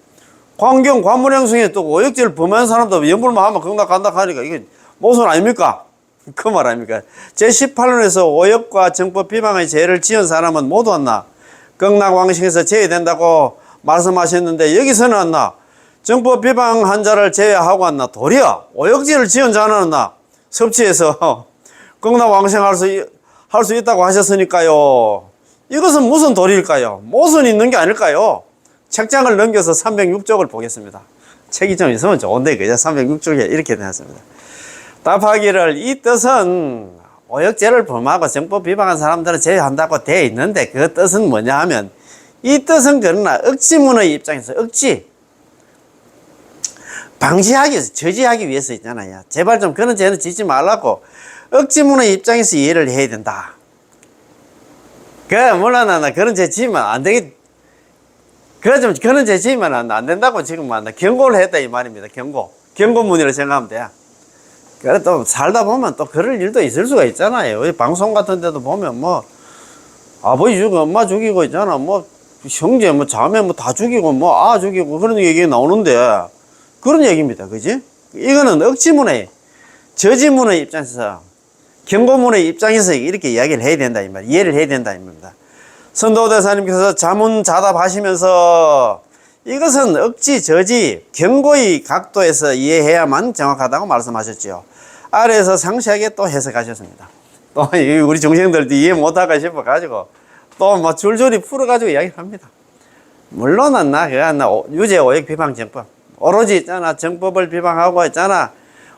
광경 관무량수경에 또 오역죄를 범한 사람도 연불만 하면 극락 간다 하니까 이게 모순 아닙니까? 그 말 아닙니까? 제18원에서 오역과 정부 비방의 죄를 지은 사람은 모두 극락왕생에서 제외된다고 말씀하셨는데 여기서는 정부 비방한 자를 제외하고 도리어 오역죄를 지은 자는 섭취해서 극락왕생할 수 있다고 하셨으니까요. 이것은 무슨 도리일까요? 모순이 있는 게 아닐까요? 책장을 넘겨서 306쪽을 보겠습니다. 책이 좀 있으면 좋은데 그죠? 306쪽에 이렇게 되었습니다. 답하기를 이 뜻은 오역죄를 범하고 정법 비방한 사람들은 제외한다고 되어 있는데 그 뜻은 뭐냐 하면 이 뜻은 그러나 억지문의 입장에서 방지하기 위해서 저지하기 위해서 있잖아요. 제발 좀 그런 죄는 짓지 말라고 억지문의 입장에서 이해를 해야 된다. 물론 그런 죄 지으면 안 되겠 그런 죄 지으면 안 된다고 지금 경고를 했다 이 말입니다. 경고문이라고 생각하면 돼요. 그래 또 살다 보면 또 그럴 일도 있을 수가 있잖아요. 방송 같은 데도 보면 뭐 아버지 죽이고 엄마 죽이고 있잖아. 뭐 형제 뭐 자매 뭐 다 죽이고 뭐 죽이고 그런 얘기 나오는데 그런 얘기입니다. 그지? 이거는 억지문의 저지문의 입장에서 경고문의 입장에서 이렇게 이야기를 해야 된다 이 말, 이해를 해야 된다 이 말입니다. 선도대사님께서 자문자답하시면서 이것은 억지, 저지, 경고의 각도에서 이해해야만 정확하다고 말씀하셨지요. 아래에서 상세하게 또 해석하셨습니다. 또 우리 중생들도 이해 못하고 싶어가지고 또 뭐 줄줄이 풀어가지고 이야기를 합니다. 물론은 유죄 오역 비방 정법 오로지 있잖아 정법을 비방하고 있잖아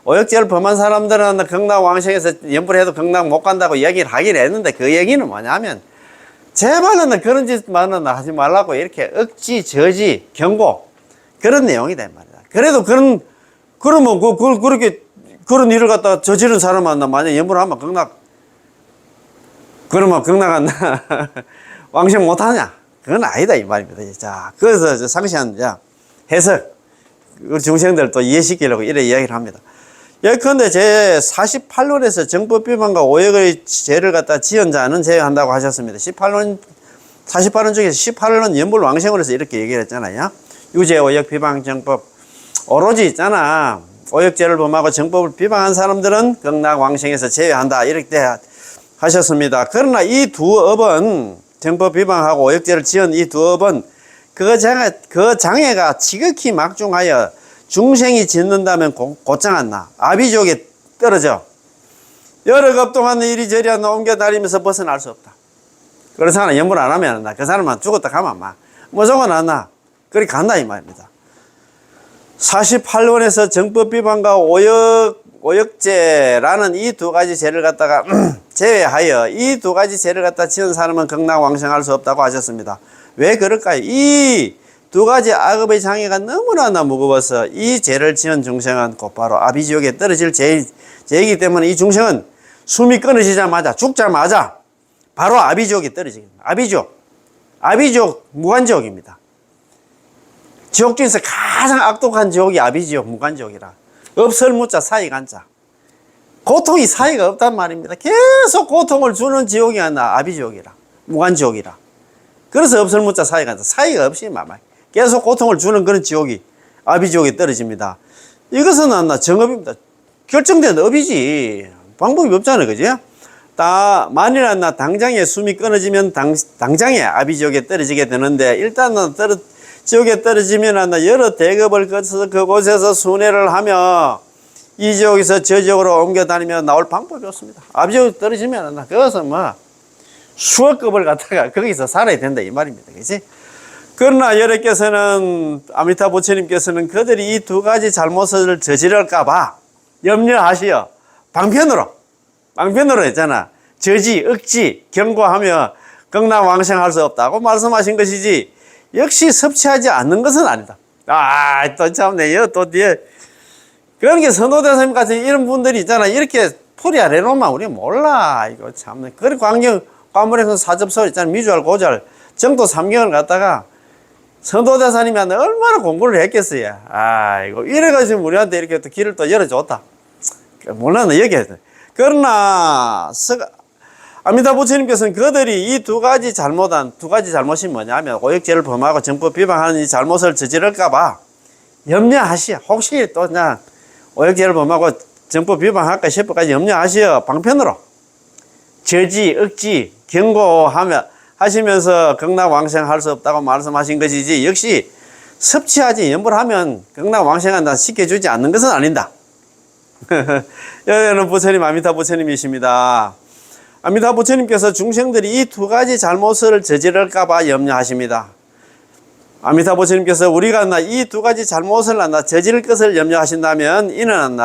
오역죄를 범한 사람들은 극락왕생에서 연불해도 극락 못 간다고 이야기를 하긴 했는데 그 얘기는 뭐냐면 제발은 그런 짓만은 하지 말라고 이렇게 억지, 저지, 경고 그런 내용이다 이 말이다. 그래도 그러면 그렇게 그런 일을 갖다 저지른 사람은 만약 연불하면 그러면 극락 왕생 못하냐? 그건 아니다 이 말입니다. 자, 그래서 상세한 해석 우리 중생들 또 이해시키려고 이래 이야기를 합니다. 예컨대 제 48논에서 정법 비방과 오역의 죄를 갖다 지은 자는 제외한다고 하셨습니다. 48론 중에서 18론 연불 왕생으로 해서 이렇게 얘기를 했잖아요. 유죄 오역 비방 정법 오로지 있잖아 오역죄를 범하고 정법을 비방한 사람들은 극락 왕생에서 제외한다 이렇게 하셨습니다. 그러나 이 두 업은 정법 비방하고 오역죄를 지은 이 두 업은 그 장애가 지극히 막중하여 중생이 짓는다면 곧장 아비지옥에 떨어져 여러 급 동안 이리저리 옮겨다니면서 벗어날 수 없다. 그래서 하나 연불 안 하면 그 사람만 죽었다 가면 무조건 그리 간다 이 말입니다. 48원에서 정법 비방과 오역죄라는 이 두 가지 죄를 갖다가 제외하여 이 두 가지 죄를 갖다 지은 사람은 극락왕생할 수 없다고 하셨습니다. 왜 그럴까요? 이 두 가지 악업의 장애가 너무나 무거워서 이 죄를 지은 중생은 곧바로 아비지옥에 떨어질 죄이기 때문에 이 중생은 숨이 끊어지자마자 죽자마자 바로 아비지옥에 떨어집니다. 아비지옥 무간지옥입니다. 지옥 중에서 가장 악독한 지옥이 아비지옥 무간지옥이라 업설무자 사이간자 고통이 사이가 없단 말입니다. 계속 고통을 주는 지옥이 아비지옥이라 무간지옥이라 그래서 업설무자 사이간자 사이가 없이 계속 고통을 주는 그런 지옥이 아비지옥에 떨어집니다. 이것은 정업입니다. 결정된 업이지 방법이 없잖아요. 그지? 만일 당장에 숨이 끊어지면 당장에 아비지옥에 떨어지게 되는데, 일단은 지옥에 떨어지면 여러 대급을 거쳐서 그곳에서 순회를 하며 이 지옥에서 저 지옥으로 옮겨 다니며 나올 방법이 없습니다. 아비지옥에 떨어지면 그것은 뭐 수억 급을 갖다가 거기서 살아야 된다 이 말입니다. 그렇지? 그러나 여러께서는, 아미타 부처님께서는 그들이 이 두 가지 잘못을 저지를까봐 염려하시어 방편으로 했잖아. 저지, 억지, 경고하며 극락왕생할 수 없다고 말씀하신 것이지, 역시 섭취하지 않는 것은 아니다. 또 참네, 또 뒤에. 그러니까 선호대사님 같은 이런 분들이 있잖아. 이렇게 풀이 안 해놓으면 우리 몰라. 이거 참네. 그리고 관문에서 사접서 있잖아. 미주알, 고주알, 정도 3경을 갖다가 선도대사님이 얼마나 공부를 했겠어요. 이거 이래가지고 우리한테 이렇게 또 길을 또 열어줬다. 몰랐네, 여기. 그러나, 아미타 부처님께서는 그들이 이 두 가지 잘못이 뭐냐면, 오역죄를 범하고 정법 비방하는 이 잘못을 저지를까봐 염려하시오. 혹시 또 그냥 오역죄를 범하고 정법 비방할까 싶어까지 염려하시어 방편으로 저지, 억지, 하시면서 극락왕생할 수 없다고 말씀하신 것이지, 역시 섭취하지 염불하면 극락왕생한다 시켜주지 않는 것은 아닌다. 여기는 부처님, 아미타 부처님이십니다. 아미타 부처님께서 중생들이 이 두 가지 잘못을 저지를까봐 염려하십니다. 아미타 부처님께서 우리가 이 두 가지 잘못을 저지를 것을 염려하신다면, 이는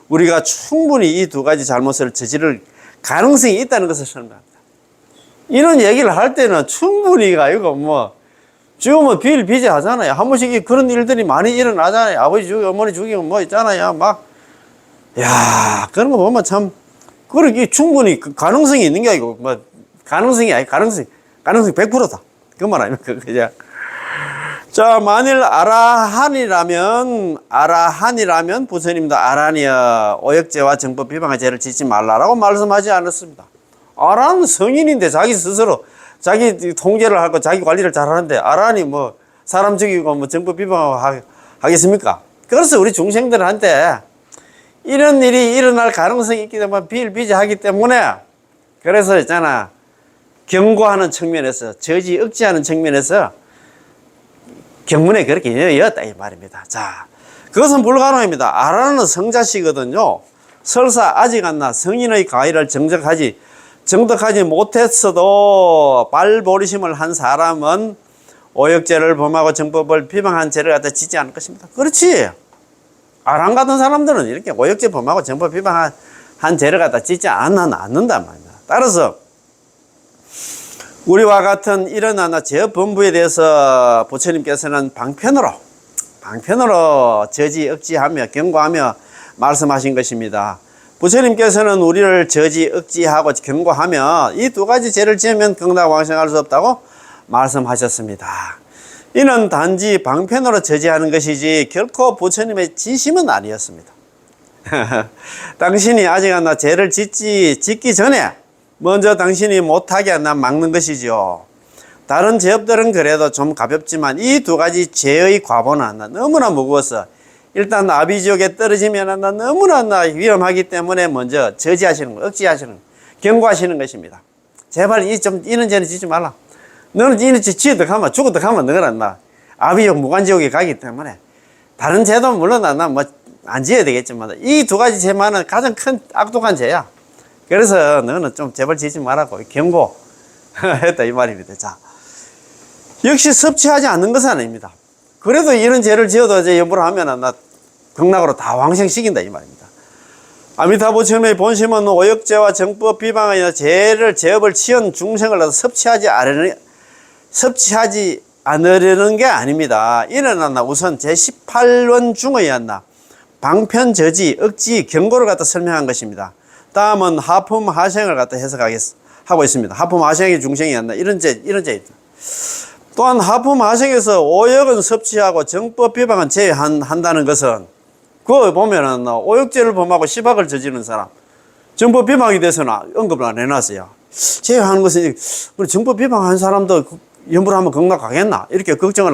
우리가 충분히 이 두 가지 잘못을 저지를 가능성이 있다는 것을 설명합니다. 이런 얘기를 할 때는 충분히가 이거 뭐 죽으면 비일비재하잖아요. 한 번씩 그런 일들이 많이 일어나잖아요. 아버지 죽이고 어머니 죽이고 뭐 있잖아요. 그런 거 보면 참, 그렇게 충분히 그 가능성이 있는 게 아니고, 가능성이 100%다. 그 말 아닙니까? 그죠? 자, 만일 아라한이라면 부처님도 아란이여 오역죄와 정법 비방의 죄를 짓지 말라라고 말씀하지 않았습니다. 아란은 성인인데 자기 스스로 자기 통제를 하고 자기 관리를 잘 하는데, 아란이 뭐 사람 죽이고 정법 비방하겠습니까? 그래서 우리 중생들한테 이런 일이 일어날 가능성이 있기 때문에 비일비재하기 때문에, 그래서 있잖아, 경고하는 측면에서, 저지 억지하는 측면에서 경문에 그렇게 여었다 이 말입니다. 자, 그것은 불가능합니다. 아라는 성자시거든요. 설사 아직 성인의 가위를 정덕하지 못했어도 발보리심을 한 사람은 오역죄를 범하고 정법을 비방한 죄를 갖다 짓지 않을 것입니다. 그렇지. 아랑 같은 사람들은 이렇게 오역죄 범하고 정법 비방한 죄를 갖다 짓지 않는단 말입니다. 따라서 우리와 같은 이런 죄업 범부에 대해서 부처님께서는 방편으로 저지 억지하며 경고하며 말씀하신 것입니다. 부처님께서는 우리를 저지 억지하고 경고하며 이 두 가지 죄를 지으면 극락왕생할 수 없다고 말씀하셨습니다. 이는 단지 방편으로 저지하는 것이지 결코 부처님의 지심은 아니었습니다. 당신이 아직 죄를 짓기 전에 먼저 당신이 못하게 막는 것이죠. 다른 죄업들은 그래도 좀 가볍지만 이 두 가지 죄의 과보는 너무나 무거워서 일단 아비지옥에 떨어지면 너무나 위험하기 때문에 먼저 저지하시는 거, 억지하시는 거, 경고하시는 것입니다. 제발 이런 죄는 짓지 말라. 너는 이런 죄 지어도 가면 죽어도 가면 너는 아비지옥 무간지옥에 가기 때문에 다른 죄도 물론 안 지어야 되겠지만 이 두 가지 죄만은 가장 큰 악독한 죄야. 그래서 너는 좀 제발 짓지 말라고 경고했다 이 말입니다. 자, 역시 섭취하지 않는 것은 아닙니다. 그래도 이런 죄를 지어도 이제 염불을 하면 극락으로 다 왕생시킨다 이 말입니다. 아미타 부처님의 본심은 오역죄와 정법 비방의 죄업을 치은 중생을 섭취하지 않으려는 게 아닙니다. 이는 우선 제18원 중의 방편, 저지, 억지, 경고를 갖다 설명한 것입니다. 다음은 하품 하생을 갖다 해석하고 있습니다. 하품 하생의 중생이 이런 죄. 또한 하품 하생에서 오역은 섭취하고 정법 비방은 제외한다는 것은, 그거 보면은 오역죄를 범하고 시박을 저지르는 사람, 정법 비방에 대해서는 언급을 안 해놨어요. 제외하는 것은 우리 정법 비방한 사람도 염불하면 극락 가겠나? 이렇게 걱정을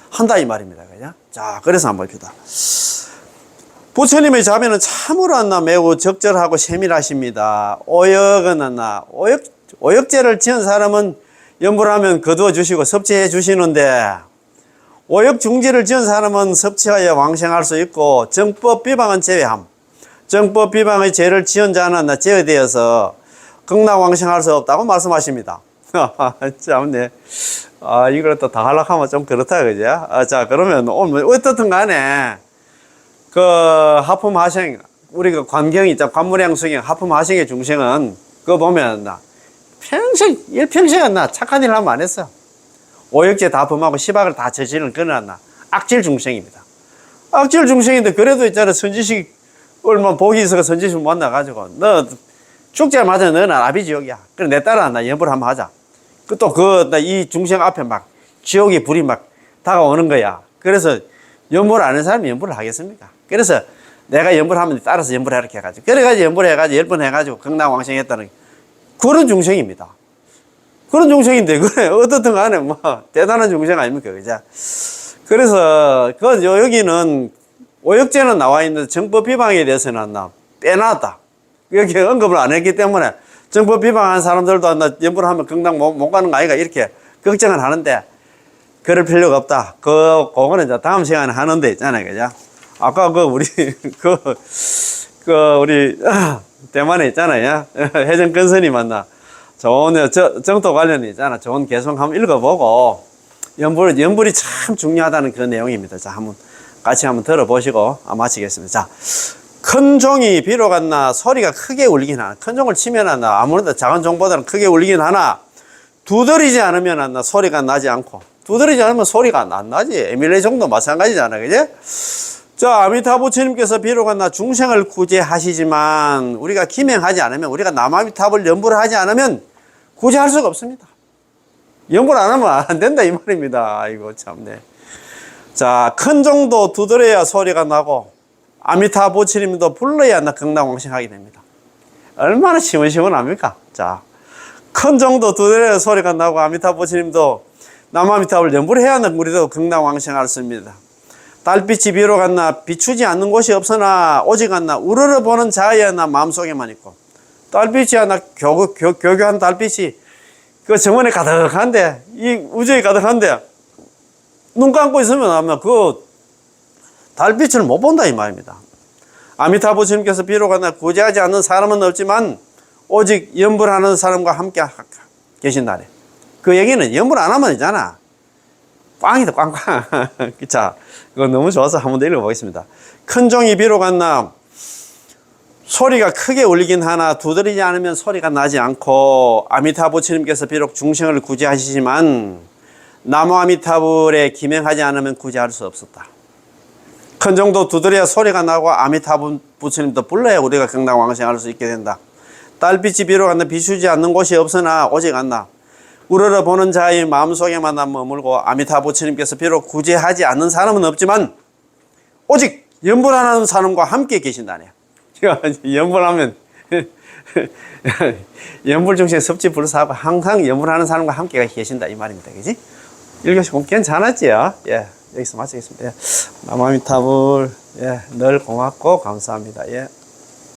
한다 이 말입니다. 그죠? 자, 그래서 한번 봅시다. 부처님의 자비는 참으로 안나 매우 적절하고 세밀하십니다. 오역은 안나 오역죄를 지은 사람은 염불하면 거두어 주시고 섭취해 주시는데 오역 중지를 지은 사람은 섭취하여 왕생할 수 있고 정법 비방은 제외함. 정법 비방의 죄를 지은 자는 제외되어서 극락왕생할 수 없다고 말씀하십니다. 참네. 이걸 또 다 하려고 좀 그렇다, 그죠? 자, 그러면 오늘 어떻든 간에 그 하품하생, 우리가 관경이 있잖아. 관무량수경 하품하생의 중생은 그거 보면 평생, 일평생은 착한 일 하면 안 했어. 오역죄 다 범하고 시박을 다 저지르는 그런 악질 중생입니다. 악질 중생인데 그래도 있잖아. 선지식 얼마 복이 있어서 선지식 만나가지고 너 축제마다 너는 아비지옥이야. 그래 내 딸아 나 연불 한번 하자. 이 중생 앞에 막 지옥의 불이 막 다가오는 거야. 그래서 연불 안 하는 사람이 연불을 하겠습니까? 그래서 내가 연불하면 따라서 연불해 이렇게 해가지고 그래가지고 연불해가지고 10번 해가지고 극락왕생했다는 그런 중생입니다. 그런 중생인데 그래 어떻든 간에 뭐 대단한 중생 아닙니까? 그죠? 그래서 여기는 오역죄는 나와 있는데 정법 비방에 대해서는 빼놨다. 여기 언급을 안 했기 때문에 정법 비방한 사람들도 연불하면 극락 못 가는 거 아이가 이렇게 걱정을 하는데 그럴 필요가 없다. 그거는 이제 다음 시간에 하는 데 있잖아요. 그죠? 아까 우리 우리 대만에 있잖아요. 해전근선이 만나 좋은 정토 관련이 있잖아. 좋은 개성 한번 읽어보고 연불이 참 중요하다는 그런 내용입니다. 자, 같이 한번 들어보시고 마치겠습니다. 자, 큰 종이 비록 소리가 크게 울긴 하나. 큰 종을 치면 아무래도 작은 종보다는 크게 울긴 하나 두드리지 않으면 소리가 나지 않고 두드리지 않으면 소리가 안 나지. 에밀레 정도 마찬가지잖아. 그지? 자, 아미타 부처님께서 비록 중생을 구제하시지만 우리가 기명하지 않으면 우리가 남아미탑을 연불을 하지 않으면 구제할 수가 없습니다. 연불 안 하면 안 된다 이 말입니다. 아이고 참네. 자, 큰 종도 두드려야 소리가 나고 아미타 부처님도 불러야 극락왕생하게 됩니다. 얼마나 시원시원합니까? 자, 큰 종도 두드려야 소리가 나고 아미타 부처님도 남아미탑을 연불해야 우리도 극락왕생할 수 있습니다. 달빛이 비록 비추지 않는 곳이 없으나 오직 우러러 보는 자의 마음속에만 있고 달빛이 교교한 달빛이 그 정원에 가득한데 이 우주에 가득한데 눈 감고 있으면 아마 그 달빛을 못 본다 이 말입니다. 아미타 부처님께서 비록 구제하지 않는 사람은 없지만 오직 연불하는 사람과 함께 계신다네. 그 얘기는 연불 안 하면 되잖아. 꽝이다 꽝꽝. 자, 이거 너무 좋아서 한번 더 읽어보겠습니다. 큰 종이 비록 소리가 크게 울리긴 하나 두드리지 않으면 소리가 나지 않고 아미타 부처님께서 비록 중생을 구제하시지만 나무 아미타불에 기명하지 않으면 구제할 수 없었다. 큰 종도 두드려야 소리가 나고 아미타 부처님도 불러야 우리가 극락왕생할 수 있게 된다. 달빛이 비록 비추지 않는 곳이 없으나 오직 우러러 보는 자의 마음속에만 머물고 아미타 부처님께서 비록 구제하지 않는 사람은 없지만 오직 연불하는 사람과 함께 계신다네. 연불하면 연불 중생 섭지 불사하고 항상 연불하는 사람과 함께 계신다 이 말입니다. 그지? 읽으시고 괜찮았지요? 예, 여기서 마치겠습니다. 예, 남아미타불 늘 고맙고 감사합니다. 예.